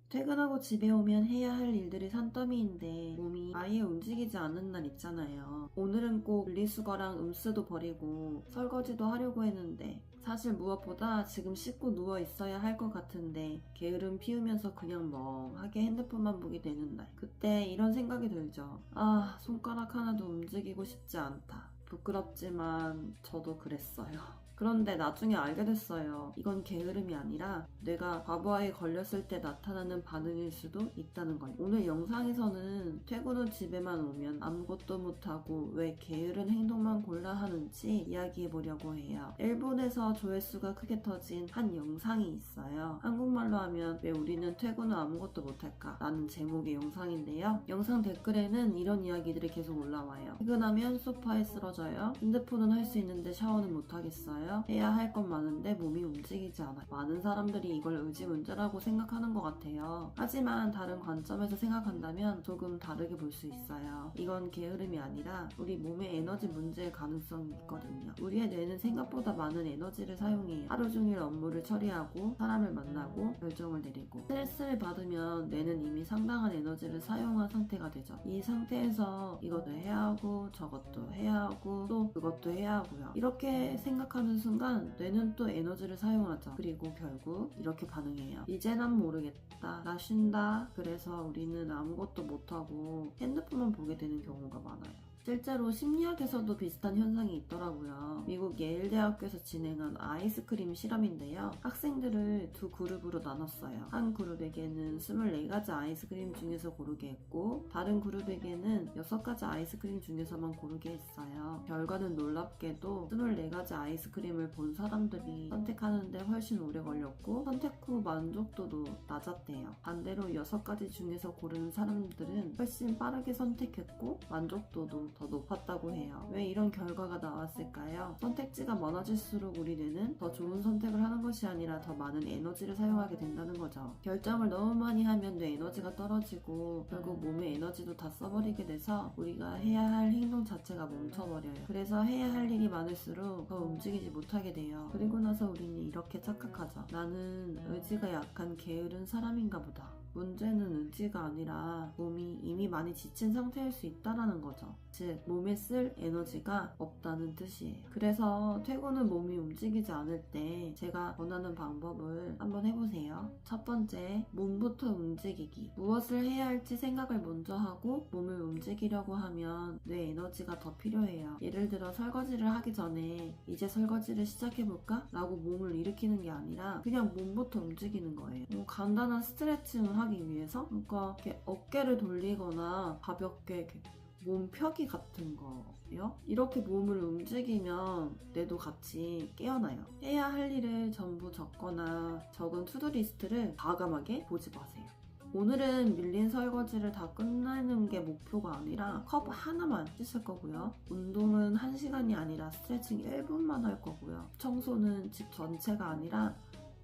퇴근하고 집에 오면 해야 할 일들이 산더미인데 몸이 아예 움직이지 않는 날 있잖아요. 오늘은 꼭 분리수거랑 음수도 버리고 설거지도 하려고 했는데 사실 무엇보다 지금 씻고 누워 있어야 할 것 같은데 게으름 피우면서 그냥 멍하게 핸드폰만 보게 되는 날. 그때 이런 생각이 들죠. 아, 손가락 하나도 움직이고 싶지 않다. 부끄럽지만 저도 그랬어요. 그런데 나중에 알게 됐어요. 이건 게으름이 아니라 뇌가 과부하에 걸렸을 때 나타나는 반응일 수도 있다는 거예요. 오늘 영상에서는 퇴근 후 집에만 오면 아무것도 못하고 왜 게으른 행동만 골라 하는지 이야기해보려고 해요. 일본에서 조회수가 크게 터진 한 영상이 있어요. 한국말로 하면 왜 우리는 퇴근 후 아무것도 못할까? 라는 제목의 영상인데요. 영상 댓글에는 이런 이야기들이 계속 올라와요. 퇴근하면 소파에 쓰러져요. 핸드폰은 할 수 있는데 샤워는 못하겠어요. 해야 할 건 많은데 몸이 움직이지 않아요. 많은 사람들이 이걸 의지 문제라고 생각하는 것 같아요. 하지만 다른 관점에서 생각한다면 조금 다르게 볼 수 있어요. 이건 게으름이 아니라 우리 몸의 에너지 문제일 가능성이 있거든요. 우리의 뇌는 생각보다 많은 에너지를 사용해요. 하루 종일 업무를 처리하고 사람을 만나고 결정을 내리고 스트레스를 받으면 뇌는 이미 상당한 에너지를 사용한 상태가 되죠. 이 상태에서 이것도 해야 하고 저것도 해야 하고 또 그것도 해야 하고요. 이렇게 생각하는 순간 뇌는 또 에너지를 사용하죠. 그리고 결국 이렇게 반응해요. 이제 난 모르겠다. 나 쉰다. 그래서 우리는 아무것도 못하고 핸드폰만 보게 되는 경우가 많아요. 실제로 심리학에서도 비슷한 현상이 있더라고요. 미국 예일대학교에서 진행한 아이스크림 실험인데요. 학생들을 두 그룹으로 나눴어요. 한 그룹에게는 24가지 아이스크림 중에서 고르게 했고 다른 그룹에게는 6가지 아이스크림 중에서만 고르게 했어요. 결과는 놀랍게도 24가지 아이스크림을 본 사람들이 선택하는데 훨씬 오래 걸렸고 선택 후 만족도도 낮았대요. 반대로 6가지 중에서 고르는 사람들은 훨씬 빠르게 선택했고 만족도도 더 높았다고 해요. 왜 이런 결과가 나왔을까요? 선택지가 많아질수록 우리 뇌는 더 좋은 선택을 하는 것이 아니라 더 많은 에너지를 사용하게 된다는 거죠. 결정을 너무 많이 하면 뇌 에너지가 떨어지고 결국 몸의 에너지도 다 써버리게 돼서 우리가 해야 할 행동 자체가 멈춰버려요. 그래서 해야 할 일이 많을수록 더 움직이지 못하게 돼요. 그리고 나서 우리는 이렇게 착각하죠. 나는 의지가 약한 게으른 사람인가 보다. 문제는 의지가 아니라 몸이 이미 많이 지친 상태일 수 있다는 거죠. 즉 몸에 쓸 에너지가 없다는 뜻이에요. 그래서 퇴근 후 몸이 움직이지 않을 때 제가 권하는 방법을 한번 해보세요. 첫 번째, 몸부터 움직이기. 무엇을 해야 할지 생각을 먼저 하고 몸을 움직이려고 하면 뇌 에너지가 더 필요해요. 예를 들어 설거지를 하기 전에 이제 설거지를 시작해볼까? 라고 몸을 일으키는 게 아니라 그냥 몸부터 움직이는 거예요. 간단한 스트레칭을 하기 위해서 그러니까 이렇게 어깨를 돌리거나 가볍게 이렇게 몸 펴기 같은 거요. 이렇게 몸을 움직이면 뇌도 같이 깨어나요. 해야 할 일을 전부 적거나 적은 투두리스트를 과감하게 보지 마세요. 오늘은 밀린 설거지를 다 끝내는 게 목표가 아니라 컵 하나만 씻을 거고요. 운동은 1시간이 아니라 스트레칭 1분만 할 거고요. 청소는 집 전체가 아니라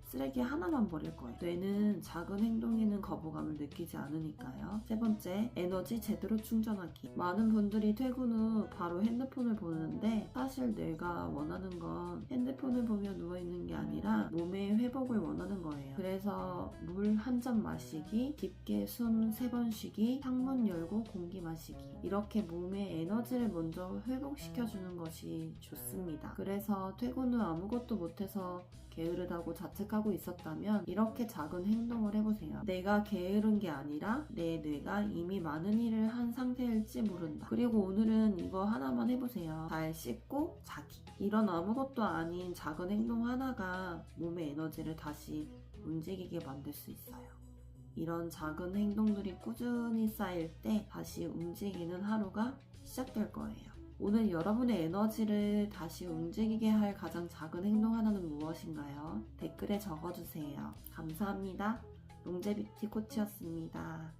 쓰레기 하나만 버릴 거예요. 뇌는 작은 행동에는 거부감을 느끼지 않으니까요. 세 번째, 에너지 제대로 충전하기. 많은 분들이 퇴근 후 바로 핸드폰을 보는데 사실 뇌가 원하는 건 핸드폰을 보며 누워있는 게 아니라 몸의 회복을 원하는 거예요. 그래서 물 한 잔 마시기, 깊게 숨 3번 쉬기, 창문 열고 공기 마시기. 이렇게 몸의 에너지를 먼저 회복시켜주는 것이 좋습니다. 그래서 퇴근 후 아무것도 못해서 게으르다고 자책하고 있었다면 이렇게 작은 행동을 해보세요. 내가 게으른 게 아니라 내 뇌가 이미 많은 일을 한 상태일지 모른다. 그리고 오늘은 이거 하나만 해보세요. 잘 씻고 자기. 이런 아무것도 아닌 작은 행동 하나가 몸의 에너지를 다시 움직이게 만들 수 있어요. 이런 작은 행동들이 꾸준히 쌓일 때 다시 움직이는 하루가 시작될 거예요. 오늘 여러분의 에너지를 다시 움직이게 할 가장 작은 행동 하나는 무엇인가요? 댓글에 적어주세요. 감사합니다. 롱제뷰티 코치였습니다.